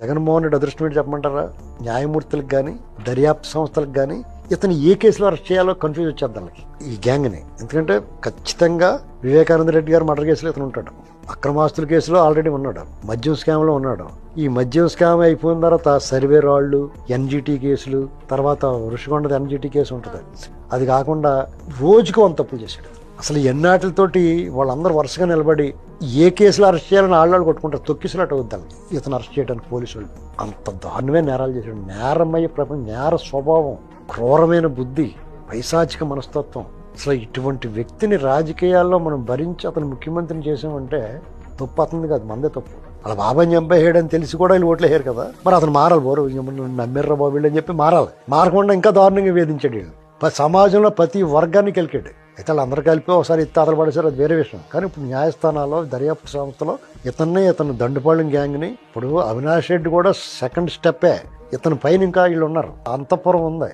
జగన్మోహన్ రెడ్డి అదృష్టం ఏంటి చెప్పమంటారా? న్యాయమూర్తులకు కానీ దర్యాప్తు సంస్థలకు కానీ ఇతను ఏ కేసులో అరెస్ట్ చేయాలో కన్ఫ్యూజ్ వచ్చేద్దాం ఈ గ్యాంగ్ని. ఎందుకంటే ఖచ్చితంగా వివేకానంద రెడ్డి గారు మర్డర్ కేసులో ఇతను ఉంటాడు, అక్రమాస్తుల కేసులో ఆల్రెడీ ఉన్నాడు, మద్యం స్కామ్లో ఉన్నాడు. ఈ మద్యం స్కామ్ అయిపోయిన తర్వాత సర్వే రాళ్లు, ఎన్జిటి కేసులు, తర్వాత ఋషికొండది ఎన్జిటి కేసు ఉంటుంది. అది కాకుండా రోజుకు 100 తప్పులు చేశాడు. అసలు ఎన్నాటితోటి వాళ్ళందరూ వరుసగా నిలబడి ఏ కేసులో అరెస్ట్ చేయాలని ఆళ్ళు కొట్టుకుంటారు, తొక్కిసలాట అవుద్దాం ఇతను అరెస్ట్ చేయడానికి పోలీసు వాళ్ళు. అంత దారుణమైన నేరాలు చేశాడు. నేరమయ్యే ప్రపంచం, నేర స్వభావం, క్రూరమైన బుద్ధి, పైశాచిక మనస్తత్వం. అసలు ఇటువంటి వ్యక్తిని రాజకీయాల్లో మనం భరించి అతను ముఖ్యమంత్రిని చేసామంటే తప్పు అతనిది కాదు, మందే తప్పు. అలా బాబాని చంపేయడని తెలిసి కూడా వీళ్ళు ఓట్లు వేయరు కదా. మరి అతను మారాలి, బోరు నమ్మిర్రా బాబు వీళ్ళు అని చెప్పి మారాలి. మారకుండా ఇంకా దారుణంగా వేధించాడు వీళ్ళు. సమాజంలో ప్రతి వర్గానికి వెళ్ళాడు. అయితే వాళ్ళందరూ కలిపి ఒకసారి ఇత్తలు పడేసారు, అది వేరే విషయం. కానీ ఇప్పుడు న్యాయస్థానాల్లో, దర్యాప్తు సంస్థలో ఇతను దండుపాళెం గ్యాంగ్ని, ఇప్పుడు అవినాష్ రెడ్డి కూడా సెకండ్ స్టెప్పే. ఇతని పైన ఇంకా వీళ్ళు ఉన్నారు, అంతఃపురం ఉంది.